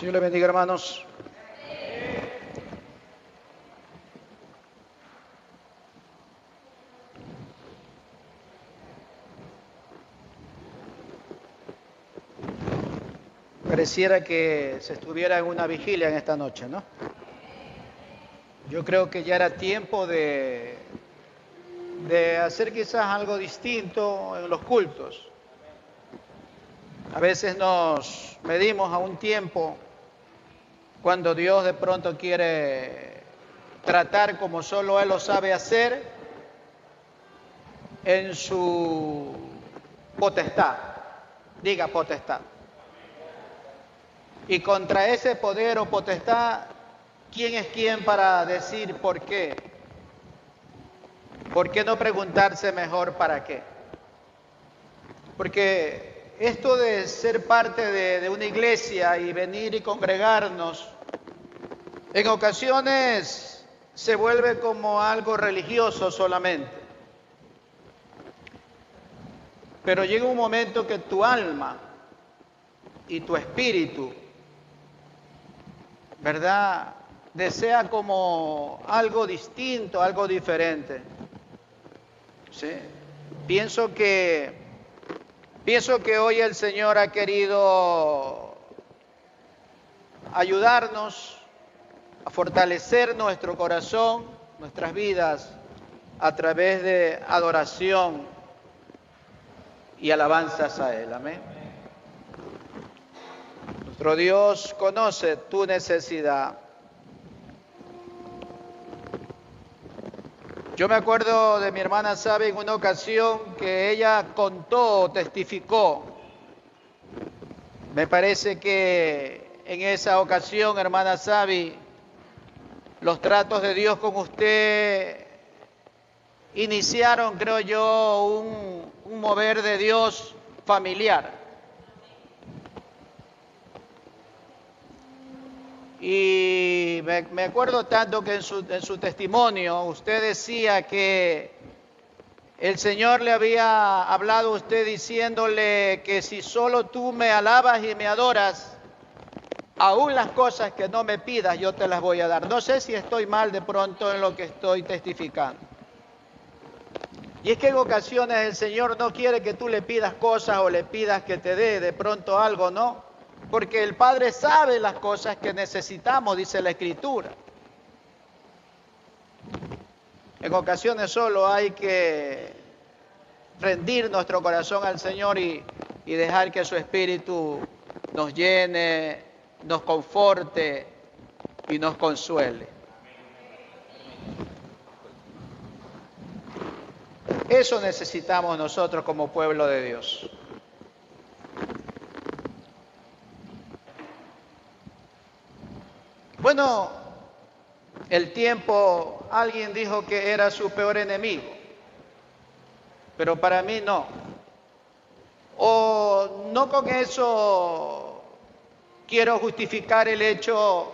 Señor le bendiga, hermanos. Pareciera que se estuviera en una vigilia en esta noche, ¿no? Yo creo que ya era tiempo de hacer quizás algo distinto en los cultos. A veces nos medimos a un tiempo cuando Dios de pronto quiere tratar como solo Él lo sabe hacer en su potestad. Diga potestad. Y contra ese poder o potestad, ¿quién es quién para decir por qué? ¿Por qué no preguntarse mejor para qué? Porque esto de ser parte de una iglesia y venir y congregarnos, en ocasiones se vuelve como algo religioso solamente. Pero llega un momento que tu alma y tu espíritu, ¿verdad?, desea como algo distinto, algo diferente. ¿Sí? Pienso que hoy el Señor ha querido ayudarnos a fortalecer nuestro corazón, nuestras vidas, a través de adoración y alabanzas a Él. Amén. Nuestro Dios conoce tu necesidad. Yo me acuerdo de mi hermana Sabi en una ocasión que ella contó, testificó. Me parece que en esa ocasión, hermana Sabi, los tratos de Dios con usted iniciaron, creo yo, un mover de Dios familiar. Y me acuerdo tanto que en su testimonio usted decía que el Señor le había hablado a usted diciéndole que si solo tú me alabas y me adoras, aún las cosas que no me pidas yo te las voy a dar. No sé si estoy mal de pronto en lo que estoy testificando. Y es que en ocasiones el Señor no quiere que tú le pidas cosas o le pidas que te dé de pronto algo, ¿no? Porque el Padre sabe las cosas que necesitamos, dice la Escritura. En ocasiones solo hay que rendir nuestro corazón al Señor y dejar que su Espíritu nos llene, nos conforte y nos consuele. Eso necesitamos nosotros como pueblo de Dios. Bueno, el tiempo, alguien dijo que era su peor enemigo, pero para mí no. O no con eso quiero justificar el hecho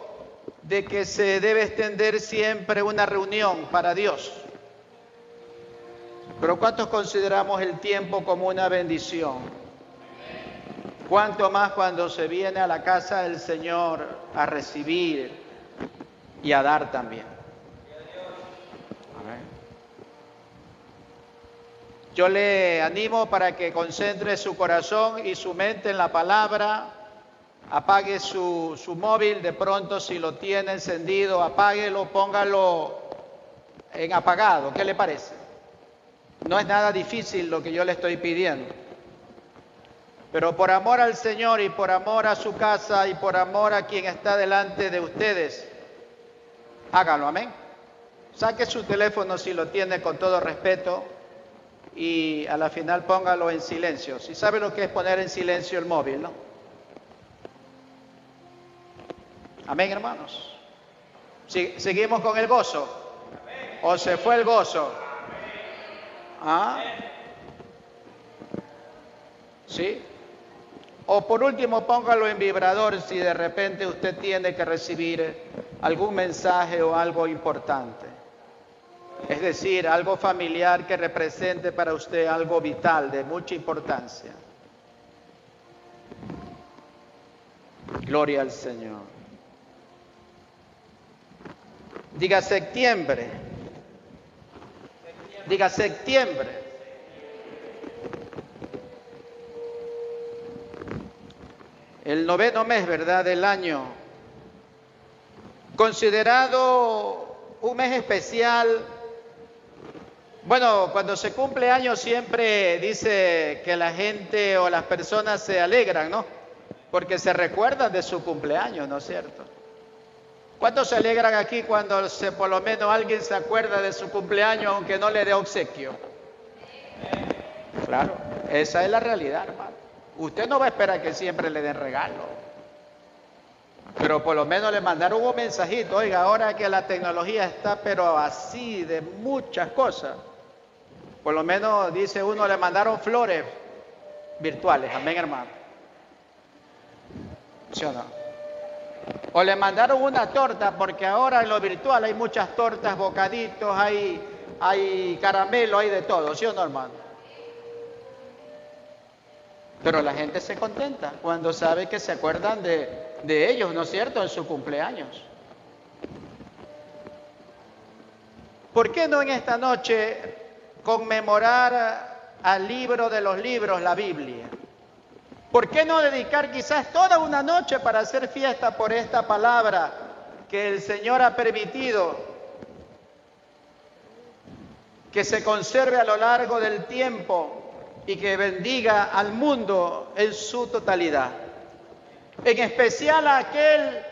de que se debe extender siempre una reunión para Dios. Pero ¿cuántos consideramos el tiempo como una bendición? Cuánto más cuando se viene a la casa del Señor a recibir y a dar también. Amén. Yo le animo para que concentre su corazón y su mente en la palabra. Apague su móvil, de pronto si lo tiene encendido, apáguelo, póngalo en apagado. ¿Qué le parece? No es nada difícil lo que yo le estoy pidiendo. Pero por amor al Señor y por amor a su casa y por amor a quien está delante de ustedes, hágalo, amén. Saque su teléfono si lo tiene con todo respeto y a la final póngalo en silencio. Si sabe lo que es poner en silencio el móvil, ¿no? Amén, hermanos. ¿Seguimos con el gozo? ¿O se fue el gozo? ¿Ah? ¿Sí? O por último, póngalo en vibrador si de repente usted tiene que recibir algún mensaje o algo importante. Es decir, algo familiar que represente para usted algo vital, de mucha importancia. Gloria al Señor. Diga septiembre. Diga septiembre. El 9º mes, ¿verdad?, del año. Considerado un mes especial. Bueno, cuando se cumple años siempre dice que la gente o las personas se alegran, ¿no? Porque se recuerdan de su cumpleaños, ¿no es cierto? ¿Cuántos se alegran aquí cuando por lo menos alguien se acuerda de su cumpleaños aunque no le dé obsequio? Claro, esa es la realidad, hermano. Usted no va a esperar que siempre le den regalo, pero por lo menos le mandaron un mensajito. Oiga, ahora que la tecnología está pero así de muchas cosas, por lo menos dice uno, le mandaron flores virtuales. Amén, hermano. ¿Sí o no? O le mandaron una torta, porque ahora en lo virtual hay muchas tortas, bocaditos, hay caramelo, hay de todo. ¿Sí o no, hermano? Pero la gente se contenta cuando sabe que se acuerdan de ellos, ¿no es cierto?, en su cumpleaños. ¿Por qué no en esta noche conmemorar al libro de los libros, la Biblia? ¿Por qué no dedicar quizás toda una noche para hacer fiesta por esta palabra que el Señor ha permitido que se conserve a lo largo del tiempo y que bendiga al mundo en su totalidad? En especial a aquel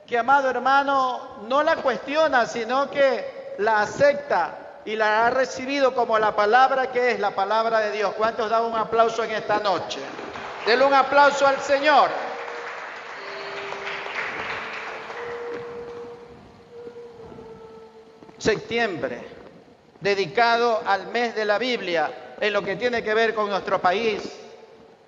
que, amado hermano, no la cuestiona, sino que la acepta y la ha recibido como la palabra que es la palabra de Dios. ¿Cuántos dan un aplauso en esta noche? Denle un aplauso al Señor. Septiembre, dedicado al mes de la Biblia, en lo que tiene que ver con nuestro país.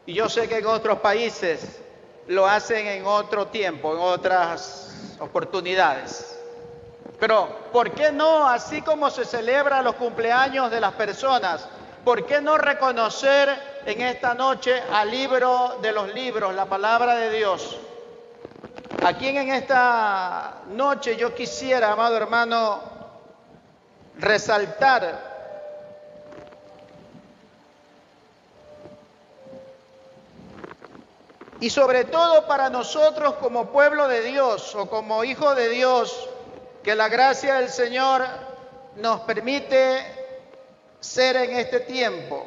Y yo sé que en otros países lo hacen en otro tiempo, en otras oportunidades. Pero, ¿por qué no, así como se celebra los cumpleaños de las personas, por qué no reconocer en esta noche al libro de los libros, la palabra de Dios? Aquí en esta noche yo quisiera, amado hermano, resaltar y sobre todo para nosotros como pueblo de Dios o como hijos de Dios, que la gracia del Señor nos permite ser en este tiempo.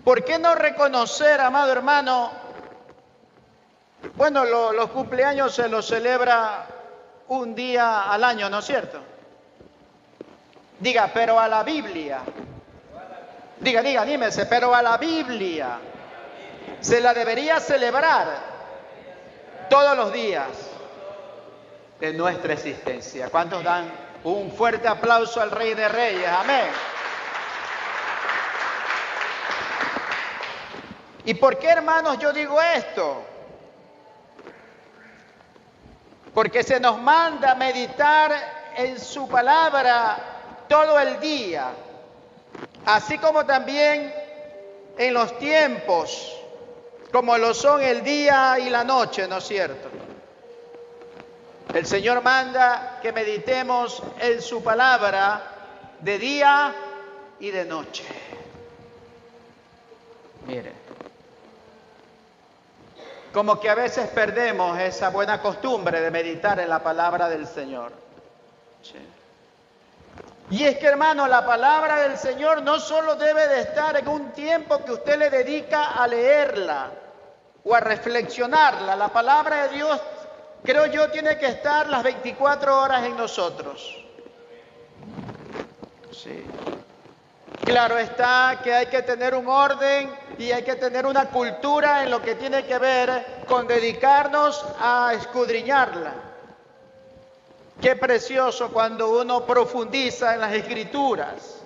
¿Por qué no reconocer, amado hermano? Bueno, los cumpleaños se los celebra un día al año, ¿no es cierto? Diga, pero a la Biblia. Diga, anímese, pero a la Biblia se la debería celebrar todos los días de nuestra existencia. ¿Cuántos dan un fuerte aplauso al Rey de Reyes? Amén. ¿Y por qué, hermanos, yo digo esto? Porque se nos manda meditar en su palabra todo el día, así como también en los tiempos, como lo son el día y la noche, ¿no es cierto? El Señor manda que meditemos en su palabra de día y de noche. Mire. Como que a veces perdemos esa buena costumbre de meditar en la palabra del Señor. Sí. Y es que, hermano, la palabra del Señor no solo debe de estar en un tiempo que usted le dedica a leerla o a reflexionarla. La palabra de Dios, creo yo, tiene que estar las 24 horas en nosotros. Sí. Claro está que hay que tener un orden y hay que tener una cultura en lo que tiene que ver con dedicarnos a escudriñarla. Qué precioso cuando uno profundiza en las Escrituras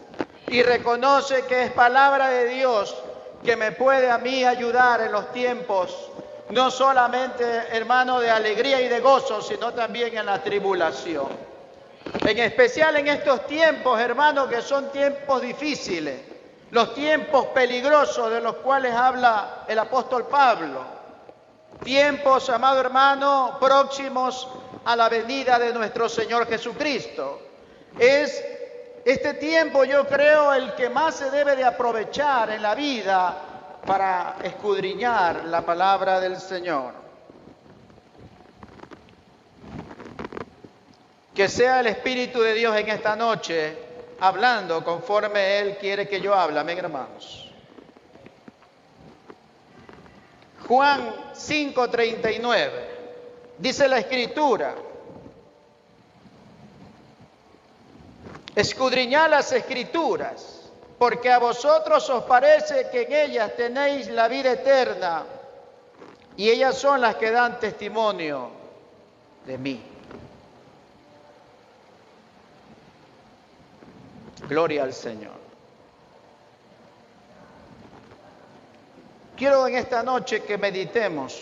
y reconoce que es palabra de Dios que me puede a mí ayudar en los tiempos, no solamente, hermano, de alegría y de gozo, sino también en la tribulación. En especial en estos tiempos, hermanos, que son tiempos difíciles, los tiempos peligrosos de los cuales habla el apóstol Pablo. tiempos, amado hermano, próximos a la venida de nuestro Señor Jesucristo. Es este tiempo, yo creo, el que más se debe de aprovechar en la vida para escudriñar la palabra del Señor. Que sea el Espíritu de Dios en esta noche hablando conforme Él quiere que yo hable. Amén, hermanos. Juan 5:39, dice la Escritura: escudriñad las Escrituras, porque a vosotros os parece que en ellas tenéis la vida eterna, y ellas son las que dan testimonio de mí. Gloria al Señor. Quiero en esta noche que meditemos,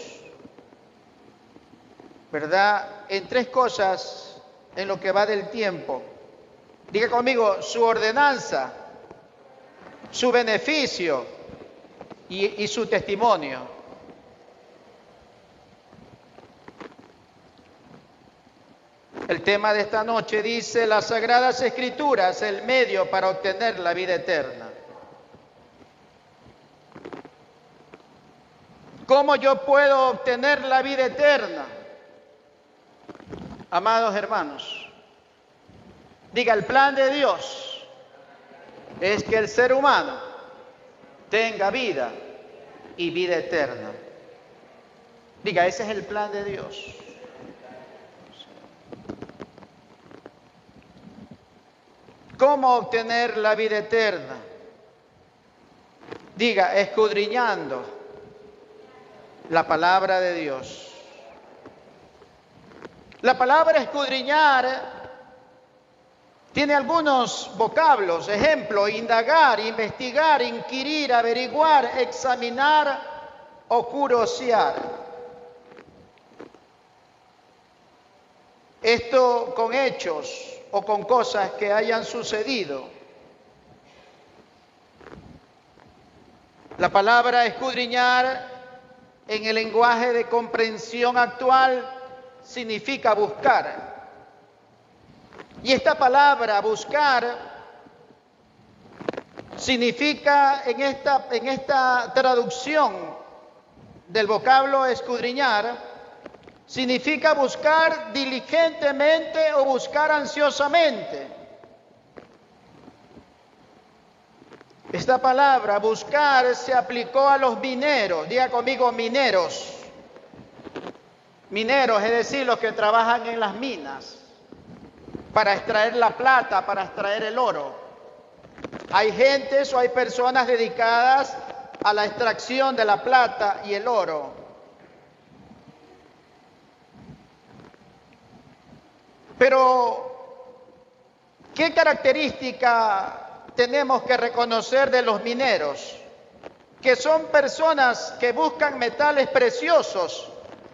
¿verdad?, en tres cosas en lo que va del tiempo. Diga conmigo: su ordenanza, su beneficio y su testimonio. El tema de esta noche dice: las Sagradas Escrituras, el medio para obtener la vida eterna. ¿Cómo yo puedo obtener la vida eterna? Amados hermanos, diga: el plan de Dios es que el ser humano tenga vida y vida eterna. Diga: ese es el plan de Dios. ¿Cómo obtener la vida eterna? Diga: escudriñando la palabra de Dios. La palabra escudriñar tiene algunos vocablos. Ejemplo: indagar, investigar, inquirir, averiguar, examinar o curiosear. Esto con hechos o con cosas que hayan sucedido. La palabra escudriñar en el lenguaje de comprensión actual significa buscar. Y esta palabra buscar significa en esta traducción del vocablo escudriñar, significa buscar diligentemente o buscar ansiosamente. Esta palabra buscar se aplicó a los mineros. Diga conmigo: mineros. Mineros, es decir, los que trabajan en las minas para extraer la plata, para extraer el oro. Hay gentes o hay personas dedicadas a la extracción de la plata y el oro. Pero, ¿qué característica tenemos que reconocer de los mineros? Que son personas que buscan metales preciosos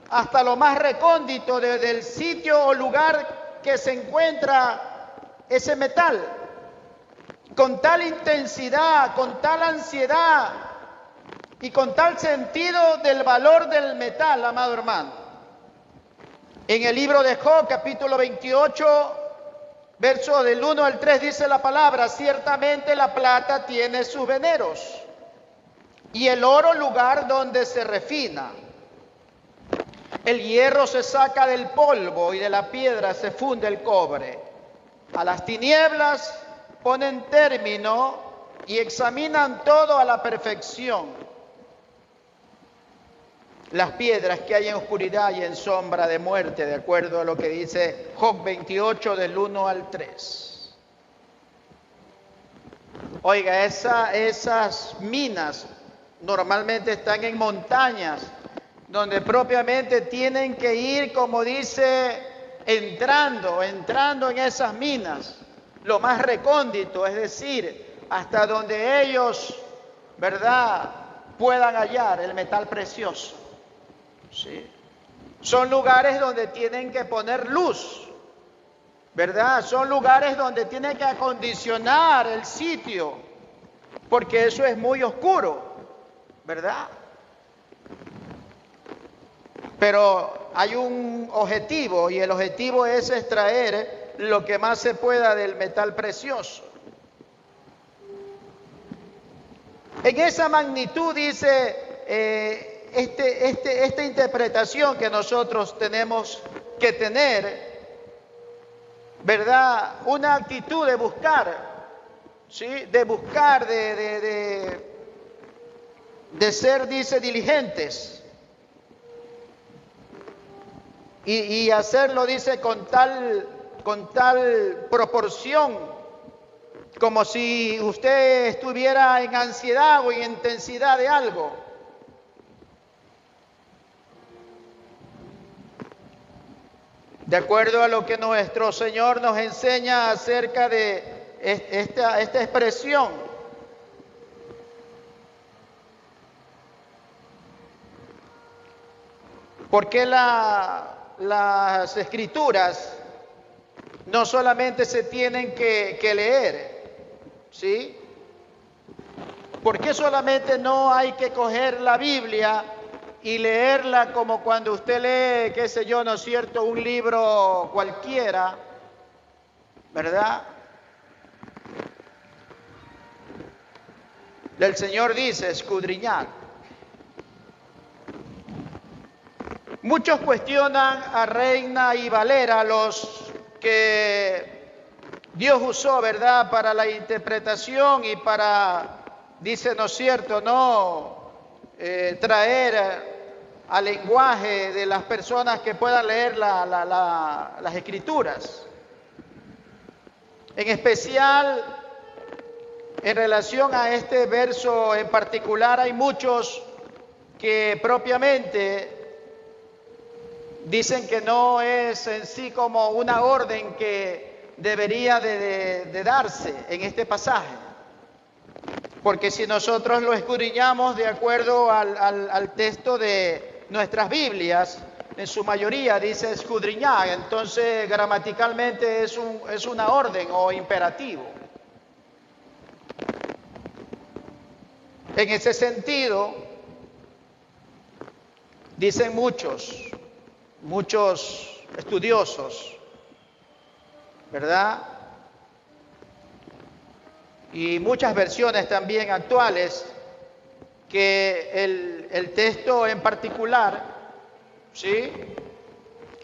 hasta lo más recóndito del sitio o lugar que se encuentra ese metal, con tal intensidad, con tal ansiedad y con tal sentido del valor del metal, amado hermano. En el libro de Job, capítulo 28, verso del 1 al 3, dice la palabra: ciertamente la plata tiene sus veneros, y el oro lugar donde se refina. El hierro se saca del polvo, y de la piedra se funde el cobre. A las tinieblas ponen término, y examinan todo a la perfección. Las piedras que hay en oscuridad y en sombra de muerte, de acuerdo a lo que dice Job 28 del 1 al 3. Oiga, esas minas normalmente están en montañas, donde propiamente tienen que ir, como dice, entrando en esas minas, lo más recóndito, es decir, hasta donde ellos, ¿verdad?, puedan hallar el metal precioso. Sí. Son lugares donde tienen que poner luz, ¿verdad? Son lugares donde tienen que acondicionar el sitio, porque eso es muy oscuro, ¿verdad? Pero hay un objetivo, y el objetivo es extraer lo que más se pueda del metal precioso. En esa magnitud dice esta interpretación que nosotros tenemos que tener, ¿verdad? Una actitud de buscar, ¿sí? De buscar, de ser, dice, diligentes. Y hacerlo, dice, con tal proporción, como si usted estuviera en ansiedad o en intensidad de algo. De acuerdo a lo que nuestro Señor nos enseña acerca de esta expresión. Porque las Escrituras no solamente se tienen que leer, ¿sí? ¿Por qué solamente no hay que coger la Biblia y leerla como cuando usted lee, qué sé yo, ¿no es cierto?, un libro cualquiera, ¿verdad? El Señor dice, escudriñad. Muchos cuestionan a Reina y Valera, los que Dios usó, ¿verdad?, para la interpretación y para, dice, ¿no es cierto?, traer al lenguaje de las personas que puedan leer las Escrituras. En especial, en relación a este verso en particular, hay muchos que propiamente dicen que no es en sí como una orden que debería de darse en este pasaje. Porque si nosotros lo escudriñamos de acuerdo al texto de nuestras Biblias, en su mayoría dice escudriñar, entonces gramaticalmente es una orden o imperativo. En ese sentido, dicen muchos estudiosos, ¿verdad? Y muchas versiones también actuales, que el texto en particular, ¿sí?,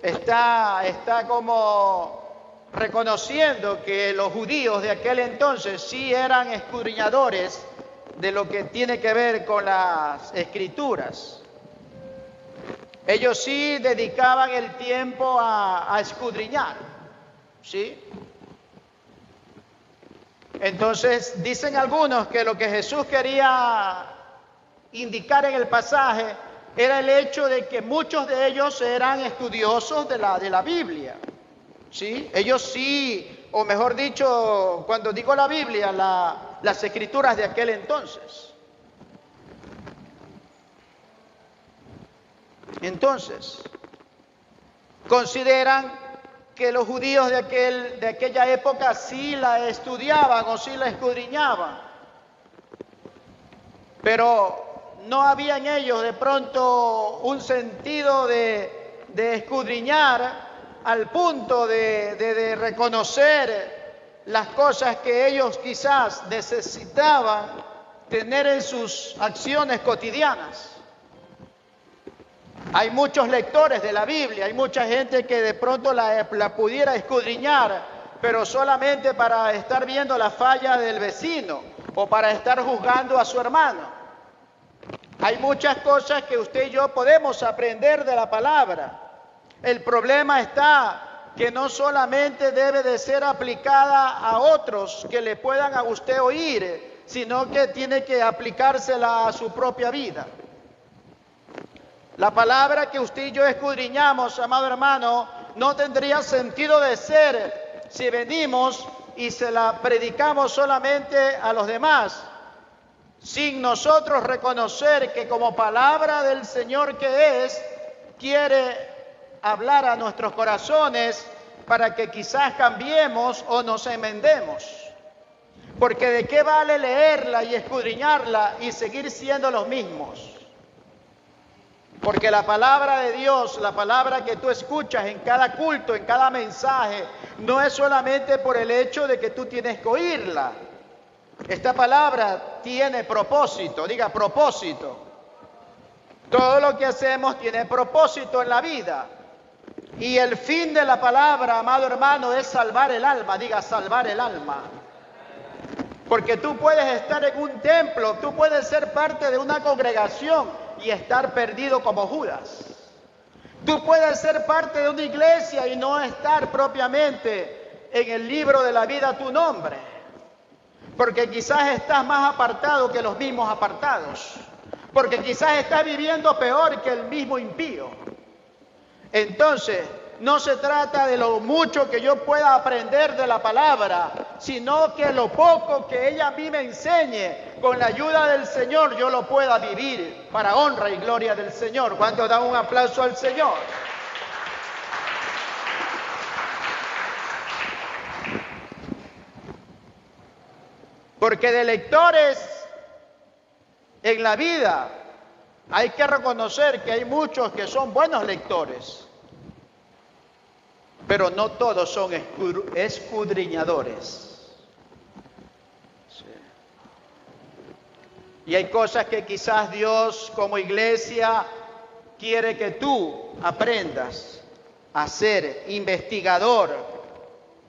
está como reconociendo que los judíos de aquel entonces sí eran escudriñadores de lo que tiene que ver con las Escrituras. Ellos sí dedicaban el tiempo a escudriñar, ¿sí? Entonces dicen algunos que lo que Jesús quería indicar en el pasaje era el hecho de que muchos de ellos eran estudiosos de la Biblia, ¿sí? Ellos sí, o mejor dicho, cuando digo la Biblia, las Escrituras de aquel entonces. Entonces, consideran que los judíos de aquella época sí la estudiaban o sí la escudriñaban, pero no había en ellos de pronto un sentido de escudriñar al punto de reconocer las cosas que ellos quizás necesitaban tener en sus acciones cotidianas. Hay muchos lectores de la Biblia, hay mucha gente que de pronto la pudiera escudriñar, pero solamente para estar viendo la falla del vecino o para estar juzgando a su hermano. Hay muchas cosas que usted y yo podemos aprender de la palabra. El problema está que no solamente debe de ser aplicada a otros que le puedan a usted oír, sino que tiene que aplicársela a su propia vida. La palabra que usted y yo escudriñamos, amado hermano, no tendría sentido de ser si venimos y se la predicamos solamente a los demás, sin nosotros reconocer que como palabra del Señor que es, quiere hablar a nuestros corazones para que quizás cambiemos o nos enmendemos. Porque ¿de qué vale leerla y escudriñarla y seguir siendo los mismos? Porque la palabra de Dios, la palabra que tú escuchas en cada culto, en cada mensaje, no es solamente por el hecho de que tú tienes que oírla. Esta palabra tiene propósito, diga propósito. Todo lo que hacemos tiene propósito en la vida. Y el fin de la palabra, amado hermano, es salvar el alma, diga salvar el alma. Porque tú puedes estar en un templo, tú puedes ser parte de una congregación y estar perdido como Judas. Tú puedes ser parte de una iglesia y no estar propiamente en el libro de la vida tu nombre. Porque quizás estás más apartado que los mismos apartados. Porque quizás estás viviendo peor que el mismo impío. Entonces, no se trata de lo mucho que yo pueda aprender de la palabra, sino que lo poco que ella a mí me enseñe, con la ayuda del Señor, yo lo pueda vivir para honra y gloria del Señor. ¿Cuántos dan un aplauso al Señor? Porque de lectores en la vida hay que reconocer que hay muchos que son buenos lectores, pero no todos son escudriñadores. Sí. Y hay cosas que quizás Dios como iglesia quiere que tú aprendas a ser investigador,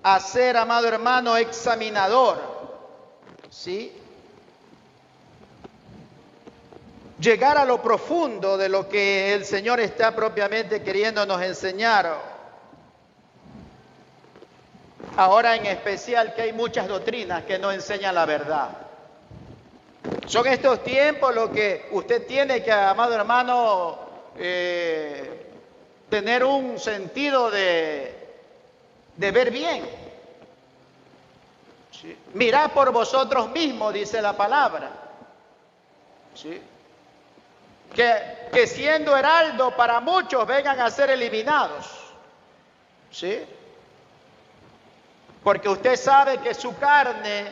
a ser, amado hermano, examinador. ¿Sí? Llegar a lo profundo de lo que el Señor está propiamente queriéndonos enseñar. Ahora en especial que hay muchas doctrinas que no enseñan la verdad. Son estos tiempos lo que usted tiene que, amado hermano, tener un sentido de ver bien. ¿Sí? Mirad por vosotros mismos, dice la palabra. ¿Sí? Que siendo heraldo para muchos vengan a ser eliminados. ¿Sí? Porque usted sabe que su carne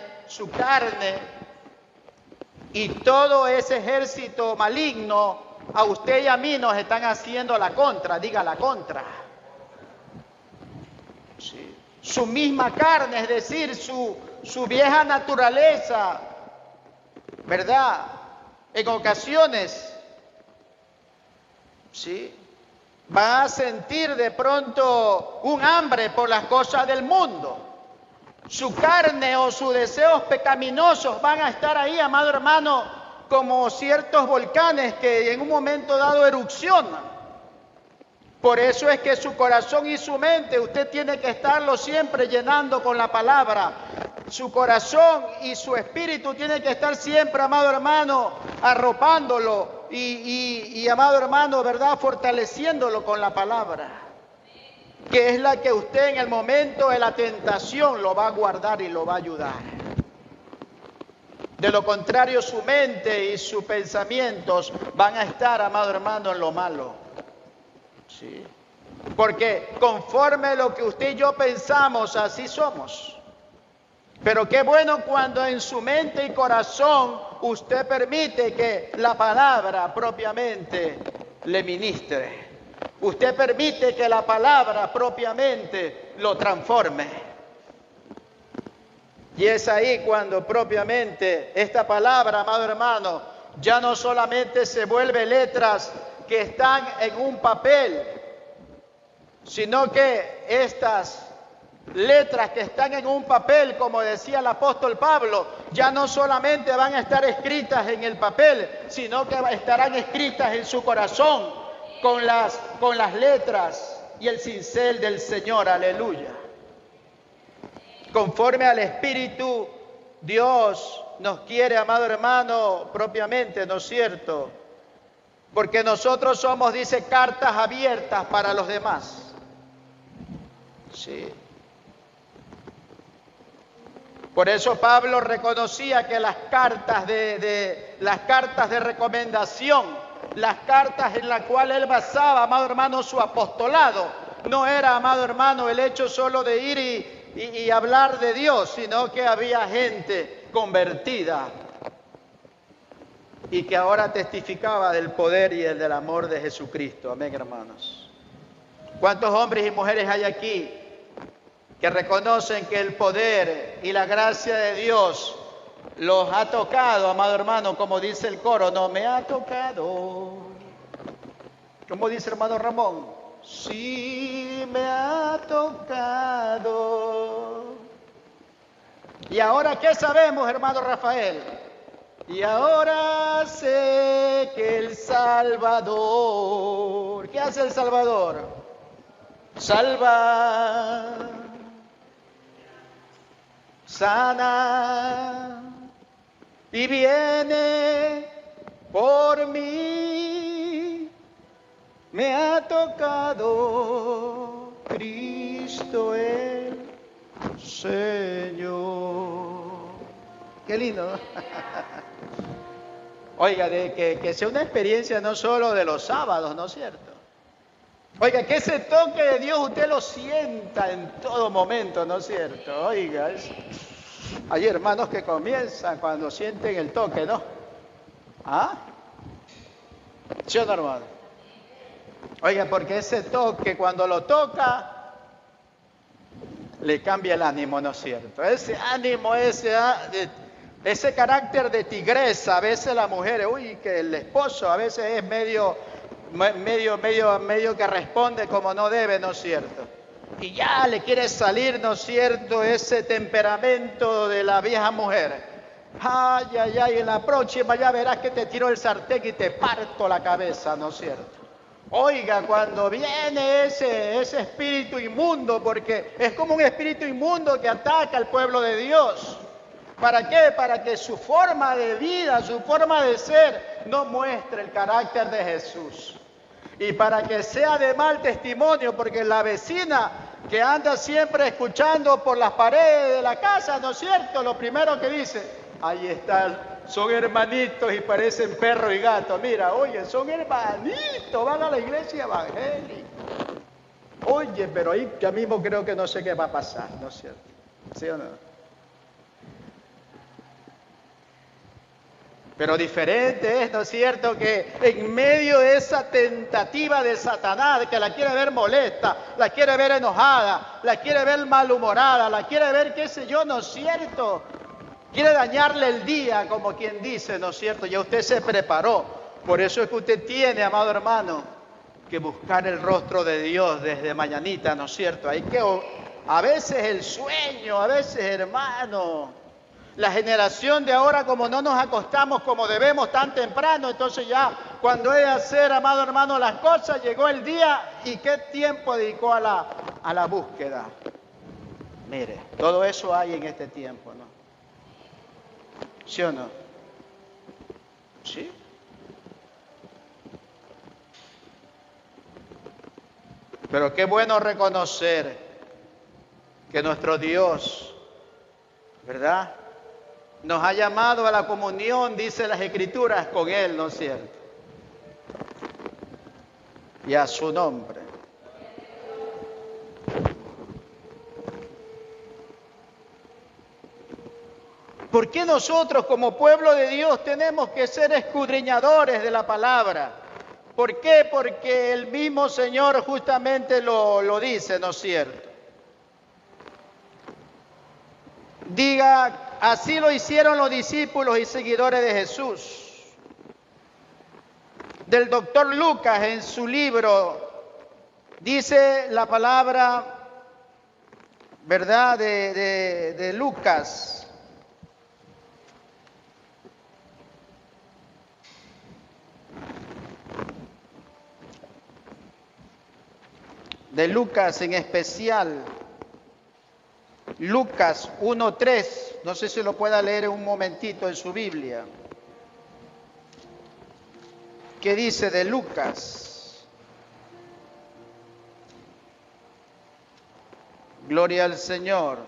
y todo ese ejército maligno a usted y a mí nos están haciendo la contra, diga la contra. ¿Sí? Su misma carne, es decir, su vieja naturaleza, ¿verdad? En ocasiones, ¿sí? Va a sentir de pronto un hambre por las cosas del mundo. Su carne o sus deseos pecaminosos van a estar ahí, amado hermano, como ciertos volcanes que en un momento dado erupcionan. Por eso es que su corazón y su mente, usted tiene que estarlo siempre llenando con la palabra. Su corazón y su espíritu tiene que estar siempre, amado hermano, arropándolo y amado hermano, ¿verdad? Fortaleciéndolo con la palabra, que es la que usted en el momento de la tentación lo va a guardar y lo va a ayudar. De lo contrario, su mente y sus pensamientos van a estar, amado hermano, en lo malo. Sí. Porque conforme lo que usted y yo pensamos, así somos. Pero qué bueno cuando en su mente y corazón usted permite que la palabra propiamente le ministre. Usted permite que la palabra propiamente lo transforme. Y es ahí cuando propiamente esta palabra, amado hermano, ya no solamente se vuelve letras que están en un papel, sino que estas letras que están en un papel, como decía el apóstol Pablo, ya no solamente van a estar escritas en el papel, sino que estarán escritas en su corazón con las letras y el cincel del Señor, aleluya. Conforme al Espíritu, Dios nos quiere, amado hermano, propiamente, ¿no es cierto? Porque nosotros somos, dice, cartas abiertas para los demás. Sí. Por eso Pablo reconocía que las cartas de recomendación, las cartas en las cuales él basaba, amado hermano, su apostolado, no era, amado hermano, el hecho solo de ir y hablar de Dios, sino que había gente convertida. y que ahora testificaba del poder y el del amor de Jesucristo. Amén, hermanos. ¿Cuántos hombres y mujeres hay aquí que reconocen que el poder y la gracia de Dios los ha tocado, amado hermano, como dice el coro? No me ha tocado. ¿Cómo dice hermano Ramón? Sí me ha tocado. ¿Y ahora qué sabemos, hermano Rafael? Y ahora sé que el Salvador, ¿qué hace el Salvador? Salva, sana y viene por mí. Me ha tocado Cristo el Señor. Qué lindo. Oiga, que sea una experiencia no solo de los sábados, ¿no es cierto? Oiga, que ese toque de Dios usted lo sienta en todo momento, ¿no es cierto? Oiga, hay hermanos que comienzan cuando sienten el toque, ¿no? ¿Ah? ¿Sí o no, hermano? Oiga, porque ese toque, cuando lo toca, le cambia el ánimo, ¿no es cierto? Ese ánimo, ese carácter de tigresa, a veces la mujer, que el esposo a veces es medio que responde como no debe, ¿no es cierto? Y ya le quiere salir, ¿no es cierto?, ese temperamento de la vieja mujer. Ay, ay, ay, en la próxima ya verás que te tiro el sartén y te parto la cabeza, ¿no es cierto? Oiga, cuando viene ese espíritu inmundo, porque es como un espíritu inmundo que ataca al pueblo de Dios. ¿Para qué? Para que su forma de vida, su forma de ser, no muestre el carácter de Jesús. Y para que sea de mal testimonio, porque la vecina que anda siempre escuchando por las paredes de la casa, ¿no es cierto?, lo primero que dice, ahí está, son hermanitos y parecen perro y gato. Mira, oye, son hermanitos, van a la iglesia evangélica. Oye, pero ahí ya mismo creo que no sé qué va a pasar, ¿no es cierto? ¿Sí o no? Pero diferente es, ¿no es cierto?, que en medio de esa tentativa de Satanás, que la quiere ver molesta, la quiere ver enojada, la quiere ver malhumorada, la quiere ver qué sé yo, ¿no es cierto?, quiere dañarle el día, como quien dice, ¿no es cierto? Ya usted se preparó. Por eso es que usted tiene, amado hermano, que buscar el rostro de Dios desde mañanita, ¿no es cierto? Hay que, a veces el sueño, a veces, hermano, la generación de ahora, como no nos acostamos como debemos tan temprano, entonces ya cuando he de hacer, amado hermano, las cosas, llegó el día y qué tiempo dedicó a la búsqueda. Mire, todo eso hay en este tiempo, ¿no? ¿Sí o no? ¿Sí? Pero qué bueno reconocer que nuestro Dios, ¿verdad?, nos ha llamado a la comunión, dice las Escrituras, con Él, ¿no es cierto? Y a su nombre. ¿Por qué nosotros como pueblo de Dios tenemos que ser escudriñadores de la palabra? ¿Por qué? Porque el mismo Señor justamente lo dice, ¿no es cierto? Diga, así lo hicieron los discípulos y seguidores de Jesús. Del doctor Lucas, en su libro, dice la palabra, ¿verdad?, de Lucas. De Lucas en especial. Lucas 1:3, no sé si lo pueda leer un momentito en su Biblia. ¿Qué dice de Lucas? Gloria al Señor.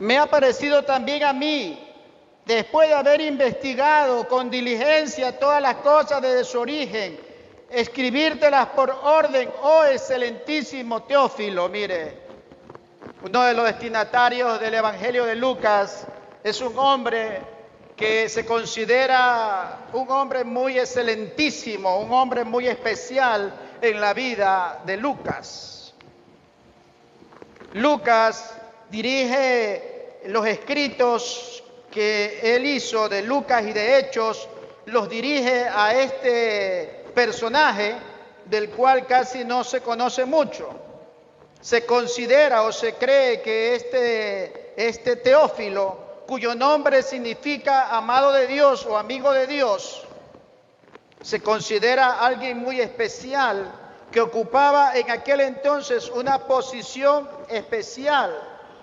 Me ha parecido también a mí, después de haber investigado con diligencia todas las cosas desde su origen, escribírtelas por orden, oh excelentísimo Teófilo. Mire, Uno de los destinatarios del Evangelio de Lucas es un hombre que se considera un hombre muy excelentísimo, un hombre muy especial en la vida de Lucas. Lucas dirige los escritos que él hizo de Lucas y de Hechos, los dirige a este personaje del cual casi no se conoce mucho. Se considera o se cree que este Teófilo, cuyo nombre significa amado de Dios o amigo de Dios, se considera alguien muy especial que ocupaba en aquel entonces una posición especial,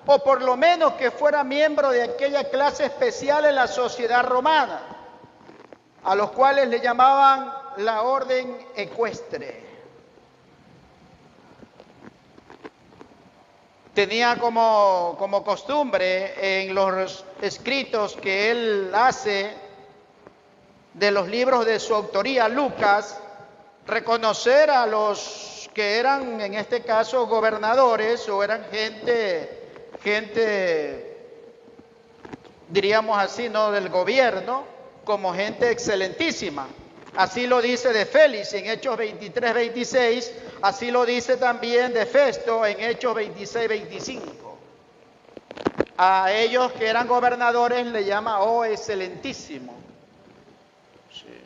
o por lo menos que fuera miembro de aquella clase especial en la sociedad romana, a los cuales le llamaban la orden ecuestre. Tenía como costumbre en los escritos que él hace de los libros de su autoría, Lucas, reconocer a los que eran, en este caso, gobernadores o eran gente, diríamos así, ¿no?, del gobierno, como gente excelentísima. Así lo dice de Félix en Hechos 23, 26, así lo dice también de Festo en Hechos 26, 25. A ellos que eran gobernadores le llama, oh, excelentísimo. Sí.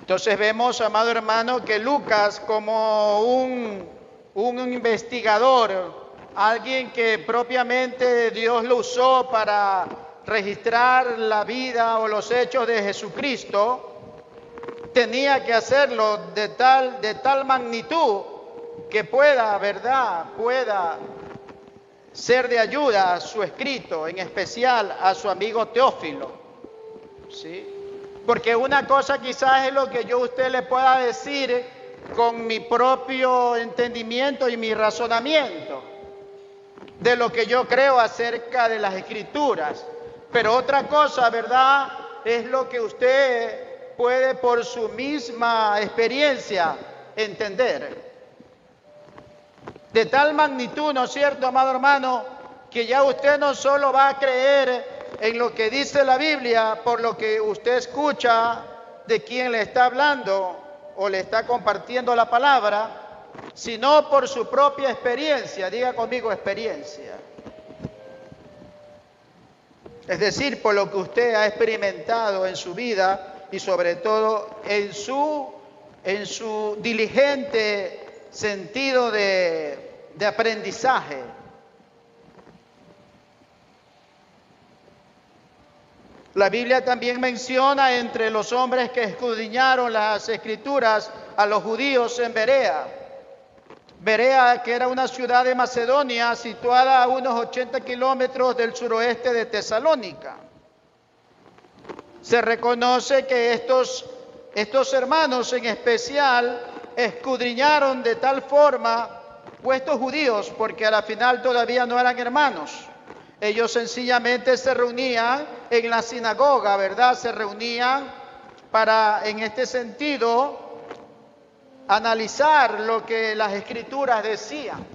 Entonces vemos, amado hermano, que Lucas, como un investigador, alguien que propiamente Dios lo usó para registrar la vida o los hechos de Jesucristo, tenía que hacerlo de tal magnitud que pueda ser de ayuda a su escrito, en especial a su amigo Teófilo, ¿sí? Porque una cosa quizás es lo que yo a usted le pueda decir con mi propio entendimiento y mi razonamiento de lo que yo creo acerca de las Escrituras. Pero otra cosa, ¿verdad?, es lo que usted puede por su misma experiencia entender. De tal magnitud, ¿no es cierto, amado hermano?, que ya usted no solo va a creer en lo que dice la Biblia por lo que usted escucha de quien le está hablando o le está compartiendo la palabra, sino por su propia experiencia. Diga conmigo, experiencia. Es decir, por lo que usted ha experimentado en su vida y sobre todo en su diligente sentido de aprendizaje. La Biblia también menciona entre los hombres que escudriñaron las Escrituras a los judíos en Berea. Berea, que era una ciudad de Macedonia situada a unos 80 kilómetros del suroeste de Tesalónica. Se reconoce que estos hermanos en especial escudriñaron de tal forma estos judíos, porque a la final todavía no eran hermanos. Ellos sencillamente se reunían en la sinagoga, ¿verdad? Se reunían para, en este sentido, analizar lo que las Escrituras decían.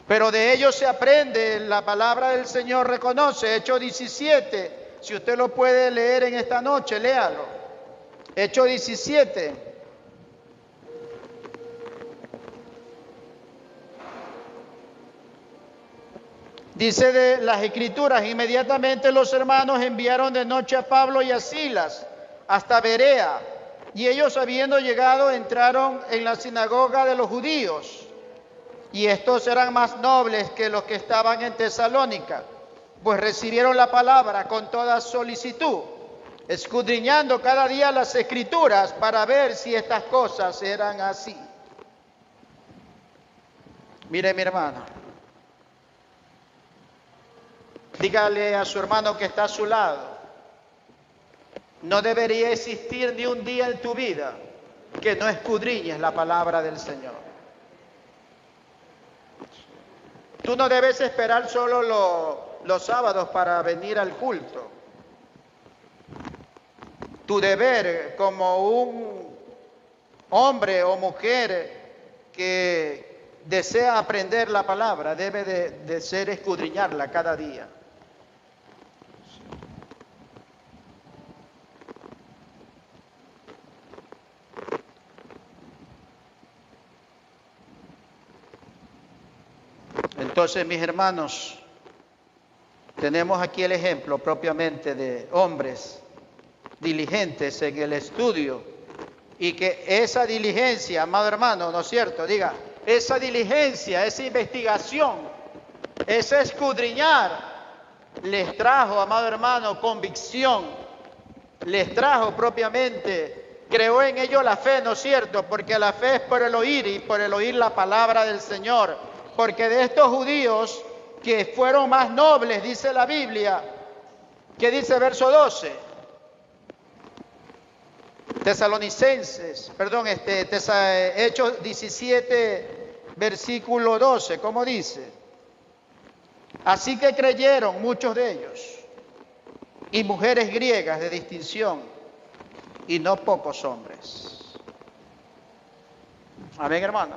Pero de ellos se aprende, la palabra del Señor reconoce, Hechos 17, si usted lo puede leer en esta noche, léalo. Hechos 17. Dice de las Escrituras, inmediatamente los hermanos enviaron de noche a Pablo y a Silas hasta Berea, y ellos habiendo llegado entraron en la sinagoga de los judíos, y estos eran más nobles que los que estaban en Tesalónica, pues recibieron la palabra con toda solicitud, escudriñando cada día las Escrituras para ver si estas cosas eran así. Mire, mi hermano. Dígale a su hermano que está a su lado, no debería existir ni un día en tu vida que no escudriñes la palabra del Señor. Tú no debes esperar solo los sábados para venir al culto. tu deber como un hombre o mujer que desea aprender la palabra, debe de ser escudriñarla cada día. Entonces, mis hermanos, tenemos aquí el ejemplo propiamente de hombres diligentes en el estudio y que esa diligencia, amado hermano, ¿no es cierto? Diga, esa diligencia, esa investigación, ese escudriñar, les trajo, amado hermano, convicción, les trajo propiamente, creó en ellos la fe, ¿no es cierto? Porque la fe es por el oír y por el oír la palabra del Señor. Porque de estos judíos que fueron más nobles, dice la Biblia, que dice verso 12, Hechos 17, versículo 12, ¿cómo dice? Así que creyeron muchos de ellos, y mujeres griegas de distinción, y no pocos hombres. Amén, hermano.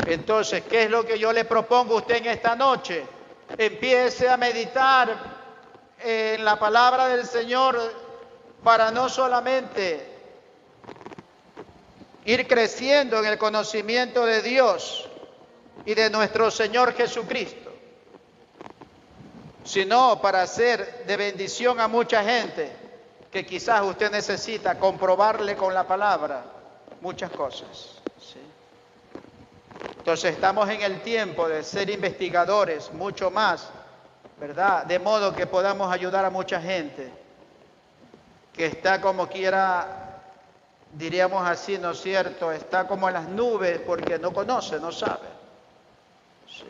Entonces, ¿qué es lo que yo le propongo a usted en esta noche? Empiece a meditar en la palabra del Señor para no solamente ir creciendo en el conocimiento de Dios y de nuestro Señor Jesucristo, sino para ser de bendición a mucha gente que quizás usted necesita comprobarle con la palabra muchas cosas. ¿Sí? Entonces estamos en el tiempo de ser investigadores mucho más, ¿verdad? De modo que podamos ayudar a mucha gente que está como quiera, diríamos así, ¿no es cierto? Está como en las nubes porque no conoce, no sabe. Sí.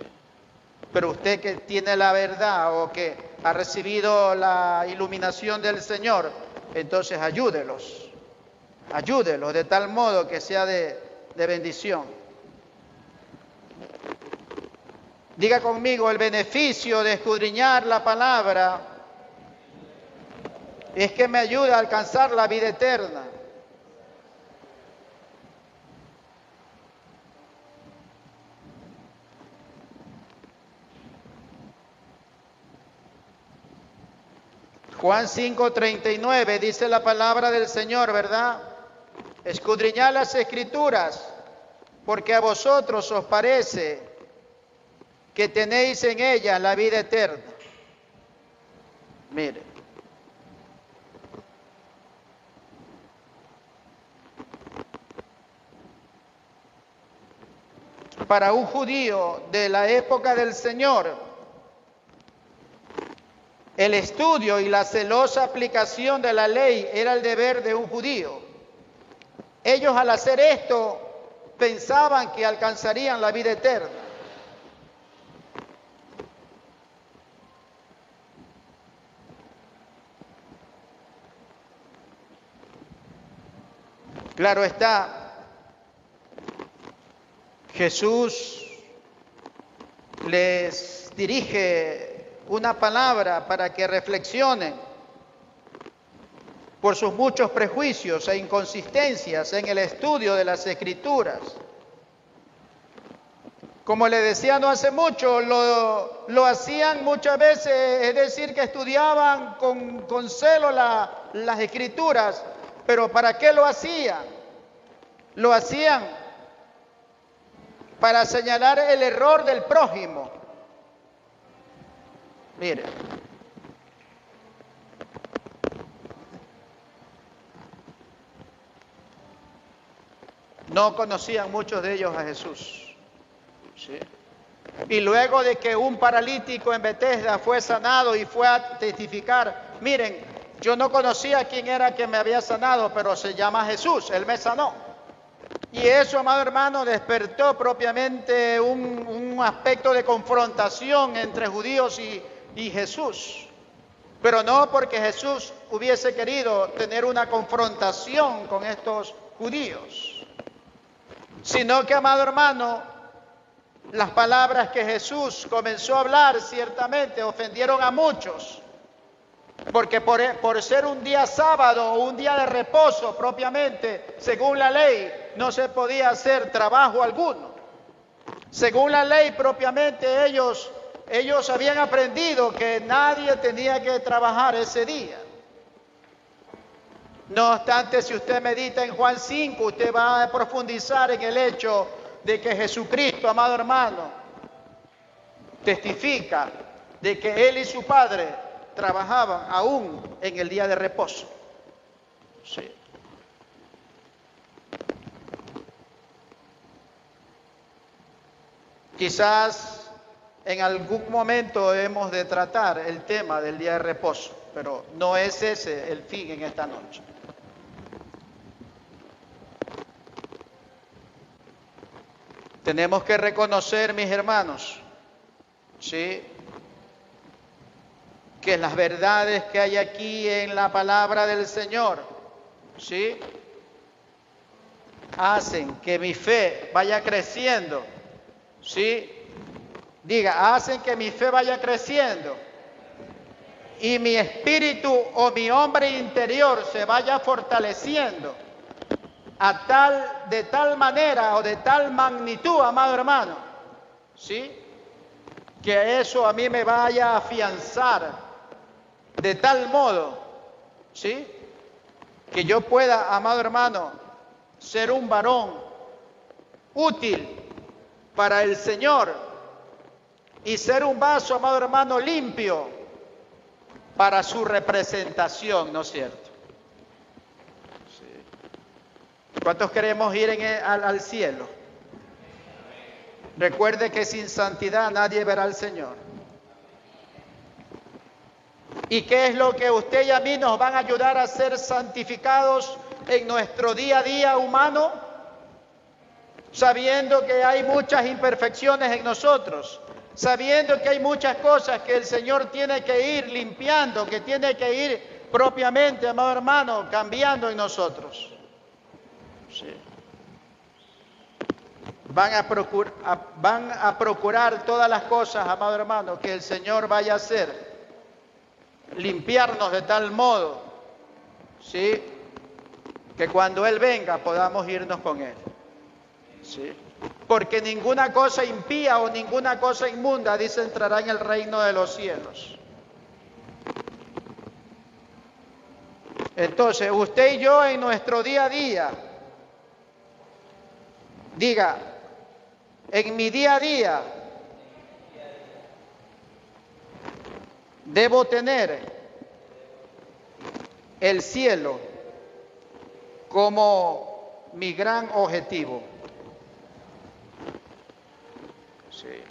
Pero usted que tiene la verdad o que ha recibido la iluminación del Señor, entonces ayúdelos de tal modo que sea de bendición. Diga conmigo, el beneficio de escudriñar la palabra es que me ayuda a alcanzar la vida eterna. Juan 5:39 dice la palabra del Señor, ¿verdad? Escudriñad las Escrituras, porque a vosotros os parece que tenéis en ellas la vida eterna. Mire. Para un judío de la época del Señor, el estudio y la celosa aplicación de la ley era el deber de un judío. Ellos al hacer esto pensaban que alcanzarían la vida eterna. Claro está, Jesús les dirige una palabra para que reflexionen por sus muchos prejuicios e inconsistencias en el estudio de las Escrituras. Como le decía no hace mucho, lo hacían muchas veces, es decir, que estudiaban con celo las Escrituras, pero ¿para qué lo hacían? Lo hacían para señalar el error del prójimo. Mire, no conocían muchos de ellos a Jesús. ¿Sí? Y luego de que un paralítico en Betesda fue sanado y fue a testificar, miren, yo no conocía quién era que me había sanado, pero se llama Jesús, Él me sanó. Y eso, amado hermano, despertó propiamente un aspecto de confrontación entre judíos y Jesús. Pero no porque Jesús hubiese querido tener una confrontación con estos judíos, sino que, amado hermano, las palabras que Jesús comenzó a hablar ciertamente ofendieron a muchos. Porque por ser un día sábado o un día de reposo propiamente, según la ley, no se podía hacer trabajo alguno. Según la ley propiamente ellos habían aprendido que nadie tenía que trabajar ese día. No obstante, si usted medita en Juan 5, usted va a profundizar en el hecho de que Jesucristo, amado hermano, testifica de que Él y su Padre trabajaban aún en el día de reposo. Sí. Quizás en algún momento hemos de tratar el tema del día de reposo, pero no es ese el fin en esta noche. Tenemos que reconocer, mis hermanos, ¿sí?, que las verdades que hay aquí en la palabra del Señor, ¿sí?, hacen que mi fe vaya creciendo, ¿sí? Diga, hacen que mi fe vaya creciendo y mi espíritu o mi hombre interior se vaya fortaleciendo de tal manera o de tal magnitud, amado hermano, ¿sí?, que eso a mí me vaya a afianzar de tal modo, ¿sí?, que yo pueda, amado hermano, ser un varón útil para el Señor y ser un vaso, amado hermano, limpio para su representación, ¿no es cierto? Sí. ¿Cuántos queremos ir al cielo? Recuerde que sin santidad nadie verá al Señor. ¿Y qué es lo que usted y a mí nos van a ayudar a ser santificados en nuestro día a día humano? Sabiendo que hay muchas imperfecciones en nosotros, sabiendo que hay muchas cosas que el Señor tiene que ir limpiando, que tiene que ir propiamente, amado hermano, cambiando en nosotros. Sí. Van a procurar todas las cosas, amado hermano, que el Señor vaya a hacer. Limpiarnos de tal modo, ¿sí?, que cuando Él venga podamos irnos con Él. ¿Sí? Porque ninguna cosa impía o ninguna cosa inmunda, dice, entrará en el reino de los cielos. Entonces, usted y yo en nuestro día a día, diga, en mi día a día, debo tener el cielo como mi gran objetivo. Sí.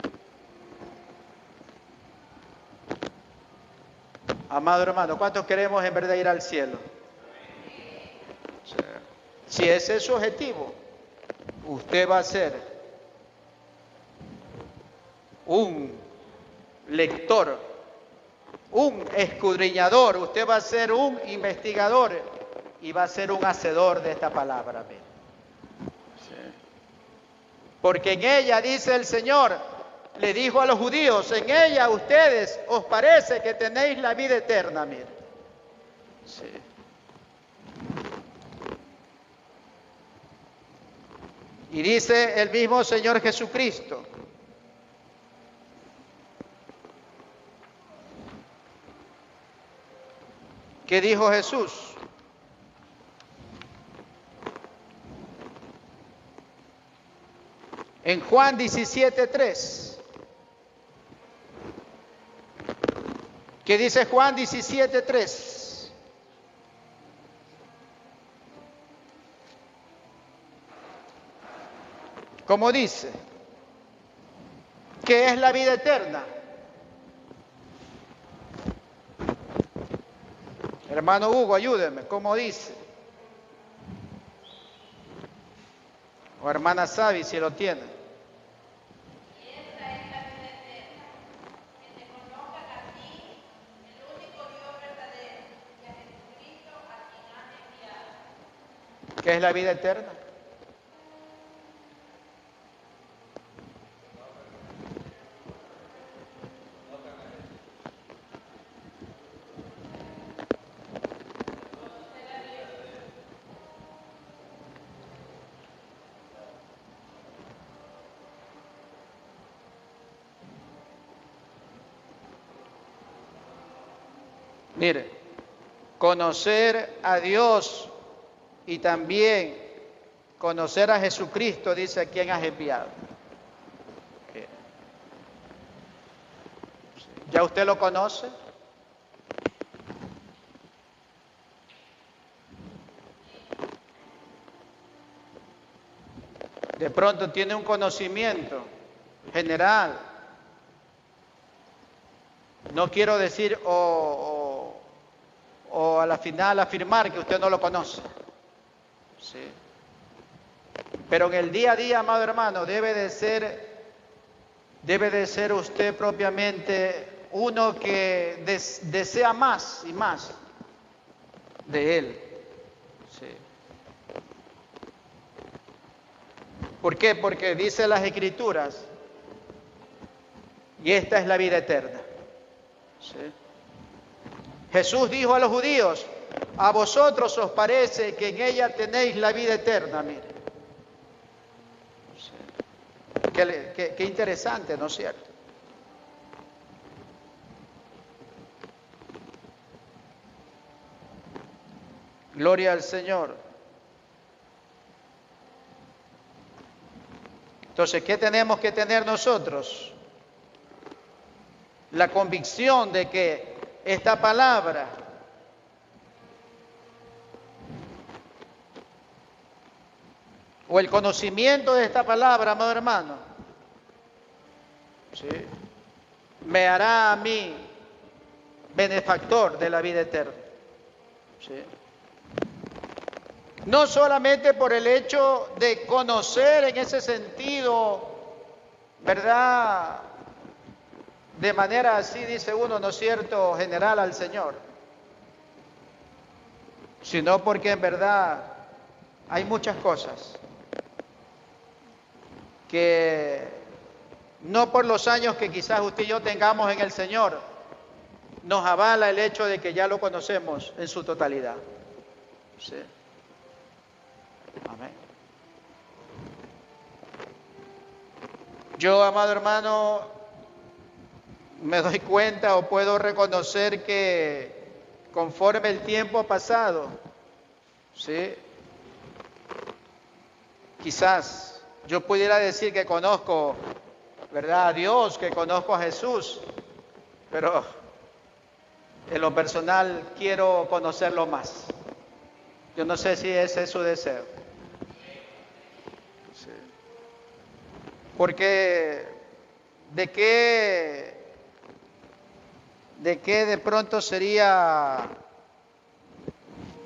Amado hermano, ¿cuántos queremos en verdad ir al cielo? Sí. Si ese es su objetivo, usted va a ser un lector, un escudriñador, usted va a ser un investigador y va a ser un hacedor de esta palabra. Sí. Porque en ella, dice el Señor, le dijo a los judíos, en ella a ustedes os parece que tenéis la vida eterna. Mire. Sí. Y dice el mismo Señor Jesucristo, ¿qué dijo Jesús? En Juan 17:3. ¿Qué dice Juan 17:3? ¿Cómo dice? ¿Qué es la vida eterna? Hermano Hugo, ayúdeme. ¿Cómo dice? O hermana Sabi, si lo tiene. ¿Qué es la vida eterna? Mire, conocer a Dios y también conocer a Jesucristo, dice a quien has enviado. ¿Ya usted lo conoce? De pronto tiene un conocimiento general. No quiero decir o a la final afirmar que usted no lo conoce. ¿Sí? Pero en el día a día, amado hermano, debe de ser usted propiamente uno que desea más y más de Él. ¿Sí? ¿Por qué? Porque dice las Escrituras, y esta es la vida eterna. ¿Sí? Jesús dijo a los judíos, a vosotros os parece que en ella tenéis la vida eterna. Mire. ¿Sí? Qué interesante, ¿no es cierto? Gloria al Señor. Entonces, ¿qué tenemos que tener nosotros? La convicción de que esta palabra o el conocimiento de esta palabra, amado hermano, ¿sí?, me hará a mí benefactor de la vida eterna. ¿Sí? No solamente por el hecho de conocer en ese sentido, ¿verdad?, de manera así, dice uno, ¿no es cierto?, general al Señor, sino porque en verdad hay muchas cosas que no por los años que quizás usted y yo tengamos en el Señor nos avala el hecho de que ya lo conocemos en su totalidad. ¿Sí? Amén. Yo, amado hermano, me doy cuenta o puedo reconocer que conforme el tiempo ha pasado, ¿sí?, quizás yo pudiera decir que conozco, ¿verdad?, a Dios, que conozco a Jesús, pero en lo personal quiero conocerlo más. Yo no sé si ese es su deseo. Sí. Porque ¿de qué de pronto sería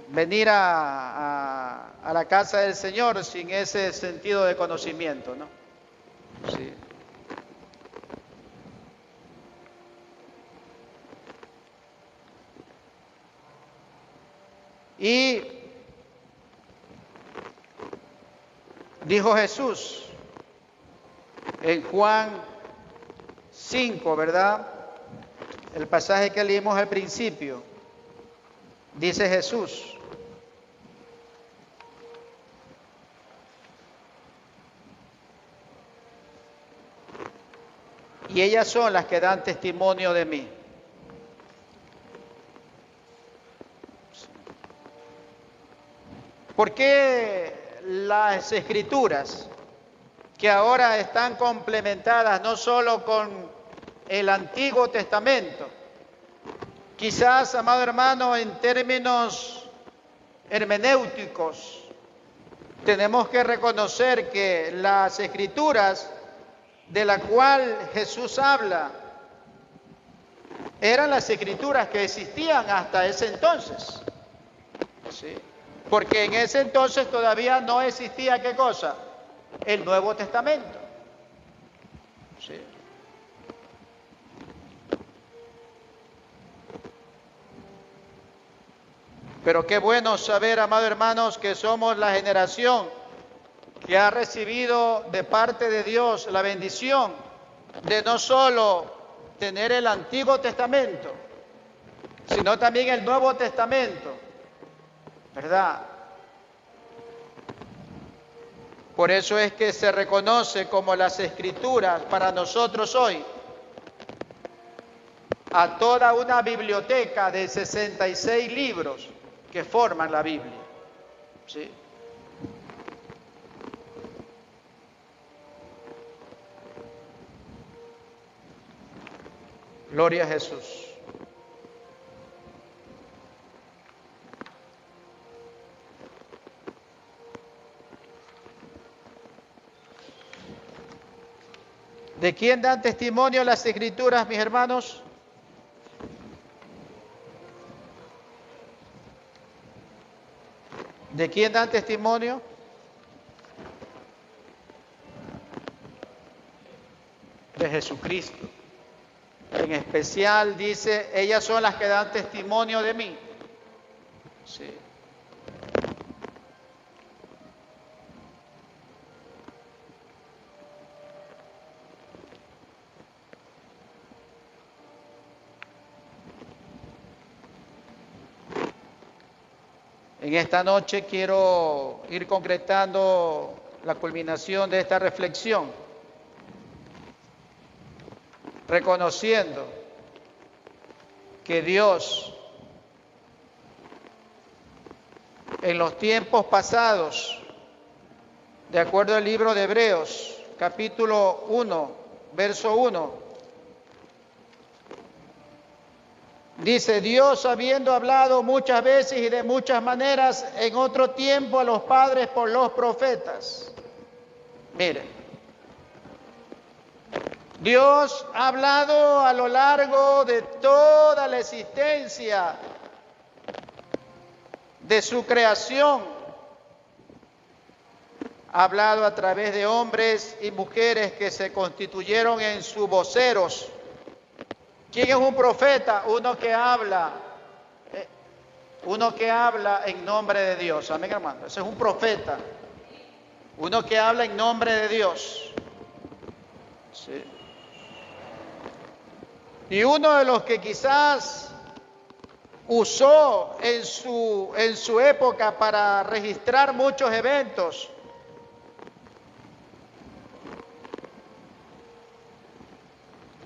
venir a la casa del Señor sin ese sentido de conocimiento, ¿no? Sí. Y dijo Jesús en Juan 5, ¿verdad?, el pasaje que leímos al principio, dice Jesús: y ellas son las que dan testimonio de mí. ¿Por qué las Escrituras, que ahora están complementadas no solo con el Antiguo Testamento, quizás, amado hermano, en términos hermenéuticos, tenemos que reconocer que las Escrituras de la cual Jesús habla eran las Escrituras que existían hasta ese entonces? ¿Sí? Porque en ese entonces todavía no existía, ¿qué cosa?, el Nuevo Testamento. ¿Sí? Pero qué bueno saber, amados hermanos, que somos la generación que ha recibido de parte de Dios la bendición de no solo tener el Antiguo Testamento, sino también el Nuevo Testamento, ¿verdad? Por eso es que se reconoce como las Escrituras para nosotros hoy a toda una biblioteca de 66 libros que forman la Biblia. ¿Sí? Gloria a Jesús. ¿De quién dan testimonio las Escrituras, mis hermanos? ¿De quién dan testimonio? De Jesucristo. En especial dice, ellas son las que dan testimonio de mí. Sí. En esta noche quiero ir concretando la culminación de esta reflexión, reconociendo que Dios en los tiempos pasados, de acuerdo al libro de Hebreos, capítulo 1, verso 1, dice: Dios, habiendo hablado muchas veces y de muchas maneras en otro tiempo a los padres por los profetas. Miren, Dios ha hablado a lo largo de toda la existencia de su creación. Ha hablado a través de hombres y mujeres que se constituyeron en sus voceros. ¿Quién es un profeta? Uno que habla en nombre de Dios. Amén, hermano. Ese es un profeta. Uno que habla en nombre de Dios. Sí. Y uno de los que quizás usó en su época para registrar muchos eventos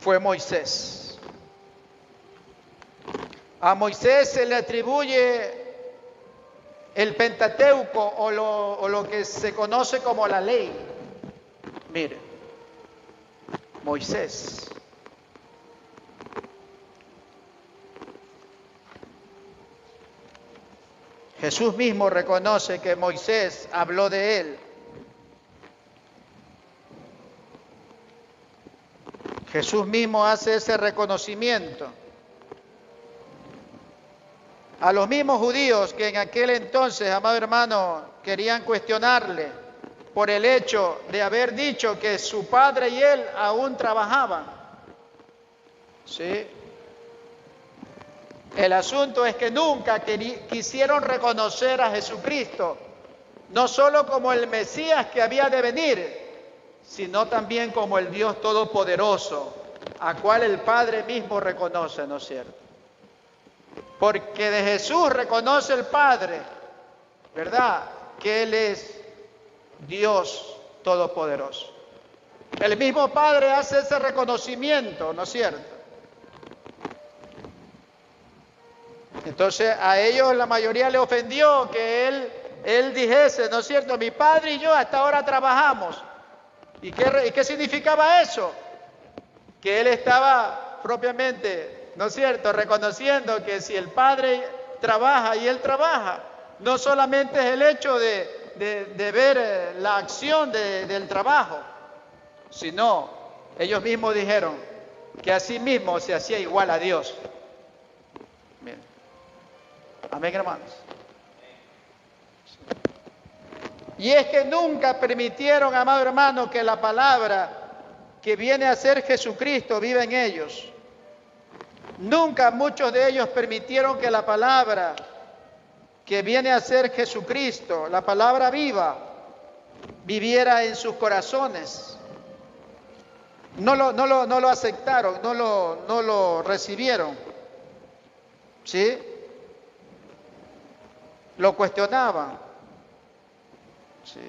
fue Moisés. A Moisés se le atribuye el Pentateuco o lo que se conoce como la ley. Mire, Moisés. Jesús mismo reconoce que Moisés habló de él. Jesús mismo hace ese reconocimiento. A los mismos judíos que en aquel entonces, amado hermano, querían cuestionarle por el hecho de haber dicho que su padre y él aún trabajaban. ¿Sí? El asunto es que nunca quisieron reconocer a Jesucristo, no solo como el Mesías que había de venir, sino también como el Dios Todopoderoso, a cual el Padre mismo reconoce, ¿no es cierto? Porque de Jesús reconoce el Padre, ¿verdad? Que Él es Dios Todopoderoso. El mismo Padre hace ese reconocimiento, ¿no es cierto? Entonces a ellos la mayoría le ofendió que él dijese, ¿no es cierto? Mi padre y yo hasta ahora trabajamos. ¿Y qué significaba eso? Que él estaba propiamente, ¿no es cierto?, reconociendo que si el padre trabaja y él trabaja, no solamente es el hecho de ver la acción del trabajo, sino ellos mismos dijeron que así mismo se hacía igual a Dios. Bien. Amén, hermanos. Y es que nunca permitieron, amado hermano, que la palabra que viene a ser Jesucristo viva en ellos. Nunca muchos de ellos permitieron que la palabra que viene a ser Jesucristo, la palabra viva, viviera en sus corazones. No lo aceptaron, no lo recibieron. ¿Sí? Lo cuestionaban. Sí.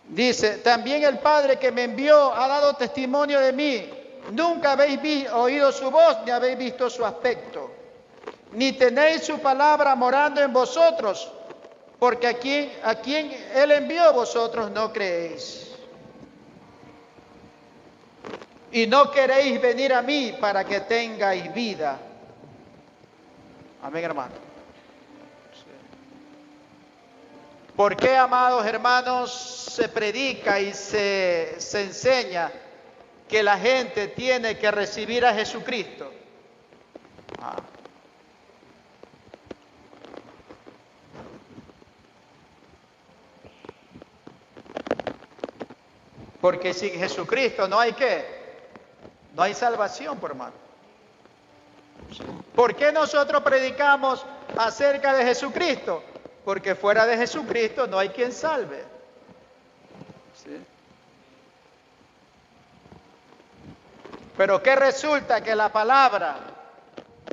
Dice, también el Padre que me envió ha dado testimonio de mí. Nunca habéis oído su voz, ni habéis visto su aspecto, ni tenéis su palabra morando en vosotros, porque a quien Él envió vosotros no creéis. Y no queréis venir a mí para que tengáis vida. Amén, hermano. ¿Por qué, amados hermanos, se predica y se enseña que la gente tiene que recibir a Jesucristo? Porque sin Jesucristo no hay ¿qué? No hay salvación, por hermano. ¿Por qué nosotros predicamos acerca de Jesucristo? Porque fuera de Jesucristo no hay quien salve. ¿Sí? Pero ¿qué resulta? Que la palabra,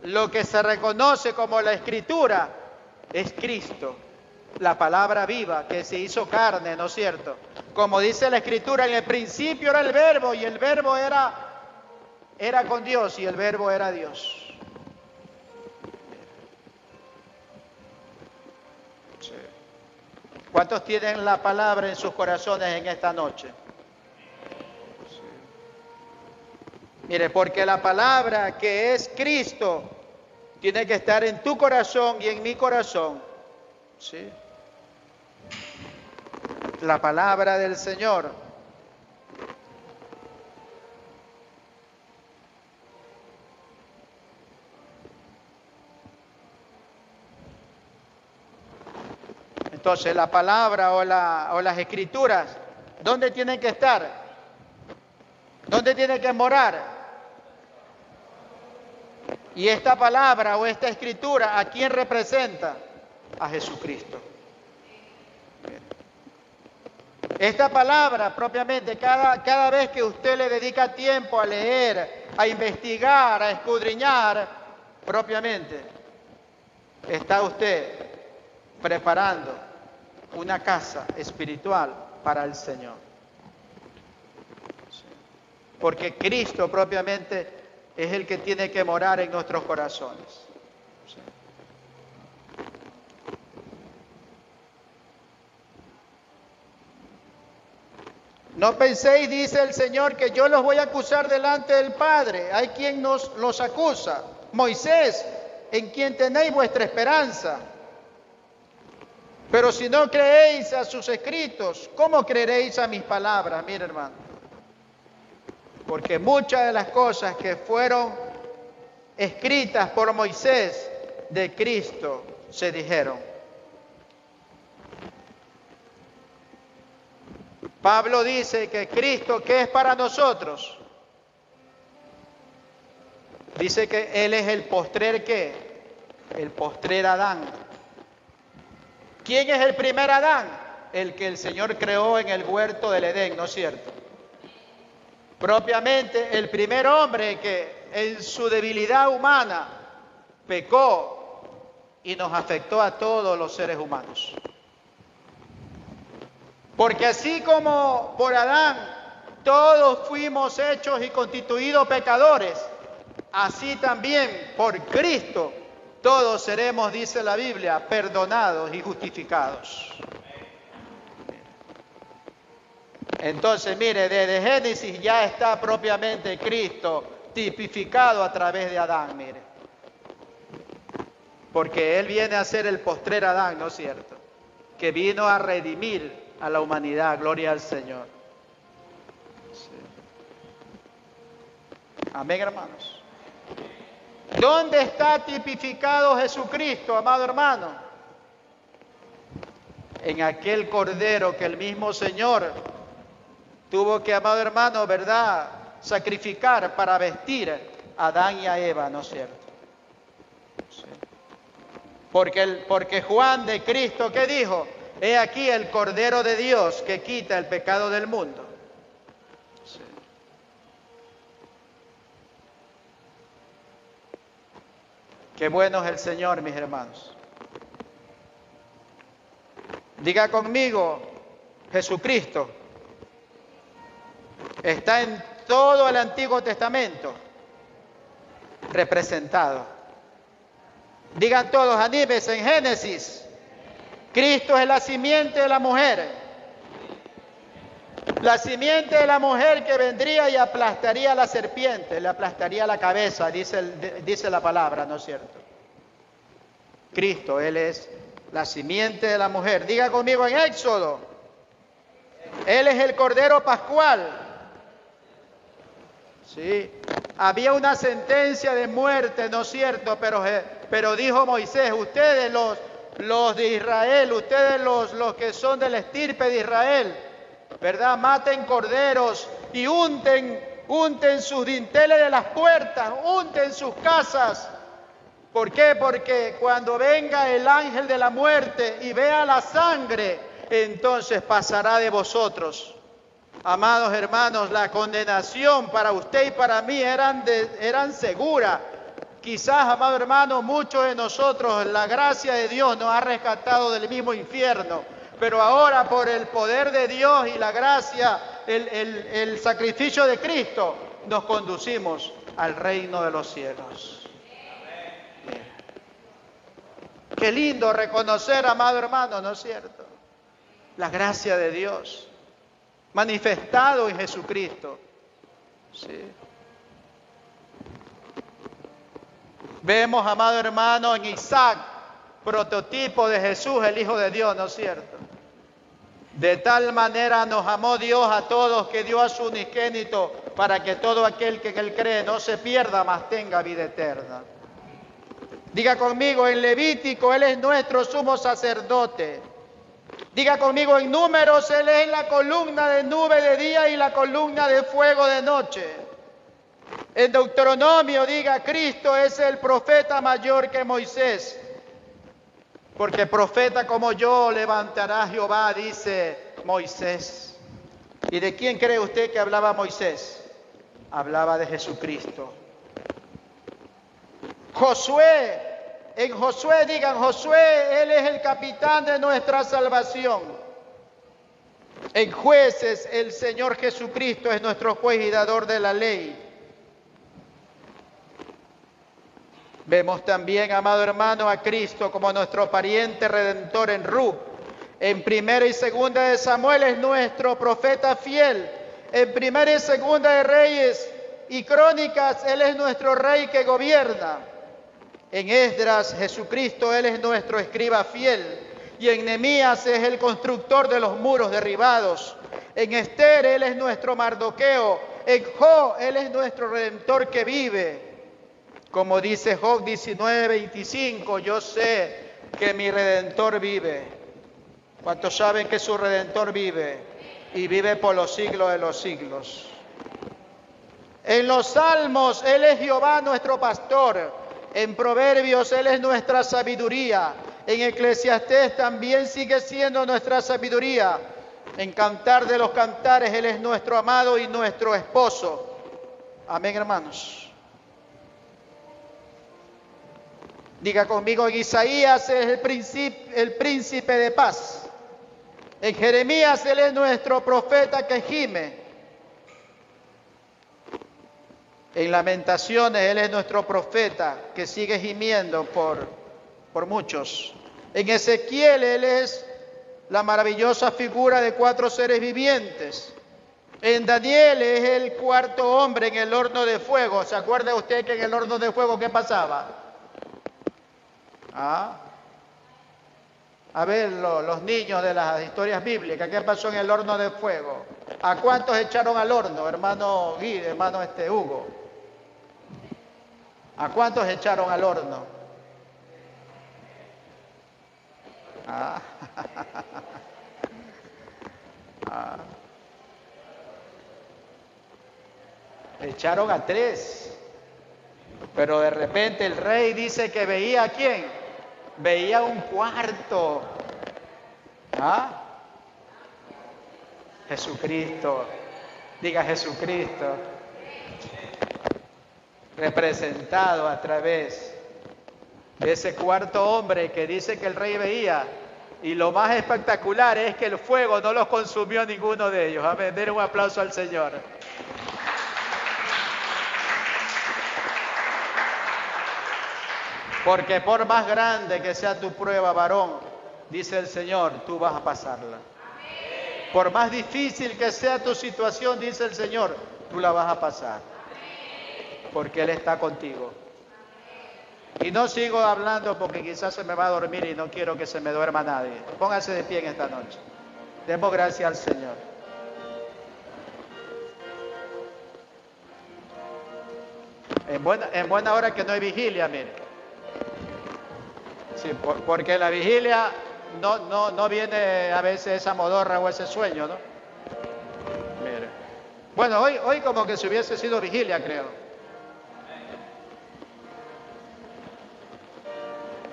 lo que se reconoce como la Escritura, es Cristo. La palabra viva que se hizo carne, ¿no es cierto? Como dice la Escritura, en el principio era el Verbo y el Verbo era con Dios y el Verbo era Dios. Sí. ¿Cuántos tienen la palabra en sus corazones en esta noche? Sí. Mire, porque la palabra que es Cristo tiene que estar en tu corazón y en mi corazón. ¿Sí? La palabra del Señor. Entonces, la palabra o las escrituras, ¿dónde tienen que estar? ¿Dónde tienen que morar? Y esta palabra o esta escritura, ¿a quién representa? A Jesucristo. Esta palabra propiamente, cada vez que usted le dedica tiempo a leer, a investigar, a escudriñar, propiamente, está usted preparando una casa espiritual para el Señor. Porque Cristo propiamente es el que tiene que morar en nuestros corazones. No penséis, dice el Señor, que yo los voy a acusar delante del Padre. Hay quien los acusa. Moisés, en quien tenéis vuestra esperanza. Pero si no creéis a sus escritos, ¿cómo creeréis a mis palabras? Mire, hermano. Porque muchas de las cosas que fueron escritas por Moisés de Cristo se dijeron. Pablo dice que Cristo, ¿qué es para nosotros? Dice que Él es el postrer, ¿qué? El postrer Adán. ¿Quién es el primer Adán? El que el Señor creó en el huerto del Edén, ¿no es cierto? Propiamente el primer hombre que en su debilidad humana pecó y nos afectó a todos los seres humanos. Porque así como por Adán todos fuimos hechos y constituidos pecadores, así también por Cristo todos seremos, dice la Biblia, perdonados y justificados. Entonces, mire, desde Génesis ya está propiamente Cristo tipificado a través de Adán, mire. Porque Él viene a ser el postrer Adán, ¿no es cierto? Que vino a redimir a la humanidad, gloria al Señor. Sí. Amén, hermanos. ¿Dónde está tipificado Jesucristo, amado hermano? En aquel cordero que el mismo Señor tuvo que, amado hermano, ¿verdad?, sacrificar para vestir a Adán y a Eva, ¿no es cierto? Sí. Porque Juan de Cristo, ¿qué dijo? He aquí el Cordero de Dios que quita el pecado del mundo. Sí. Qué bueno es el Señor, mis hermanos. Diga conmigo, Jesucristo Está en todo el Antiguo Testamento representado. Digan todos, anímense, en Génesis, Cristo es la simiente de la mujer. La simiente de la mujer que vendría y aplastaría a la serpiente, le aplastaría la cabeza, dice la palabra, ¿no es cierto? Cristo, Él es la simiente de la mujer. Diga conmigo en Éxodo, Él es el Cordero Pascual. Sí, había una sentencia de muerte, ¿no es cierto? Pero dijo Moisés, ustedes los de Israel, ustedes los que son de la estirpe de Israel, ¿verdad? Maten corderos y unten sus dinteles de las puertas, unten sus casas. ¿Por qué? Porque cuando venga el ángel de la muerte y vea la sangre, entonces pasará de vosotros. Amados hermanos, la condenación para usted y para mí eran seguras. Quizás, amado hermano, muchos de nosotros, la gracia de Dios nos ha rescatado del mismo infierno. Pero ahora, por el poder de Dios y la gracia, el sacrificio de Cristo, nos conducimos al reino de los cielos. Qué lindo reconocer, amado hermano, ¿no es cierto? La gracia de Dios manifestado en Jesucristo. Sí. Vemos, amado hermano, en Isaac, prototipo de Jesús, el Hijo de Dios, ¿no es cierto? De tal manera nos amó Dios a todos que dio a su unigénito para que todo aquel que en Él cree no se pierda, mas tenga vida eterna. Diga conmigo, en Levítico Él es nuestro sumo sacerdote. Diga conmigo, en Números Él es la columna de nube de día y la columna de fuego de noche. En Deuteronomio diga, Cristo es el profeta mayor que Moisés. Porque profeta como yo levantará Jehová, dice Moisés. ¿Y de quién cree usted que hablaba Moisés? Hablaba de Jesucristo. Josué. En Josué, digan, Josué, Él es el capitán de nuestra salvación. En Jueces, el Señor Jesucristo es nuestro juez y dador de la ley. Vemos también, amado hermano, a Cristo como nuestro pariente redentor en Rut. En Primera y Segunda de Samuel es nuestro profeta fiel. En Primera y Segunda de Reyes y Crónicas, Él es nuestro rey que gobierna. En Esdras, Jesucristo, Él es nuestro escriba fiel. Y en Nehemías es el constructor de los muros derribados. En Esther, Él es nuestro Mardoqueo. En Job, Él es nuestro redentor que vive. Como dice Job 19:25, yo sé que mi redentor vive. ¿Cuántos saben que su redentor vive? Y vive por los siglos de los siglos. En los Salmos, Él es Jehová nuestro pastor. En Proverbios, Él es nuestra sabiduría. En Eclesiastés también sigue siendo nuestra sabiduría. En Cantar de los Cantares, Él es nuestro amado y nuestro esposo. Amén, hermanos. Diga conmigo, en Isaías es el príncipe de paz. En Jeremías, Él es nuestro profeta que gime. En Lamentaciones, Él es nuestro profeta que sigue gimiendo por muchos. En Ezequiel, Él es la maravillosa figura de 4 seres vivientes. En Daniel es el cuarto hombre en el horno de fuego. ¿Se acuerda usted que en el horno de fuego qué pasaba? A ver, los niños de las historias bíblicas, ¿qué pasó en el horno de fuego? ¿A cuántos echaron al horno, hermano Guido, hermano Hugo? ¿A cuántos echaron al horno? Echaron a 3. Pero de repente el rey dice que veía ¿a quién? Veía un cuarto. Jesucristo. Diga Jesucristo. Representado a través de ese cuarto hombre que dice que el rey veía. Y lo más espectacular es que el fuego no los consumió ninguno de ellos. Amén. Den un aplauso al Señor. Porque por más grande que sea tu prueba, varón, dice el Señor, tú vas a pasarla. Por más difícil que sea tu situación, dice el Señor, tú la vas a pasar. Porque Él está contigo. Y no sigo hablando porque quizás se me va a dormir y no quiero que se me duerma nadie. Póngase de pie en esta noche. Demos gracias al Señor. En buena hora que no hay vigilia, mire. Sí, porque la vigilia no viene a veces esa modorra o ese sueño, ¿no? Mire. Bueno, hoy como que si hubiese sido vigilia, creo.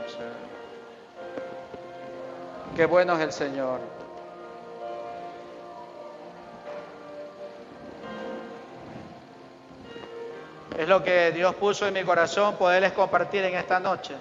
Sí. Qué bueno es el Señor. Es lo que Dios puso en mi corazón poderles compartir en esta noche.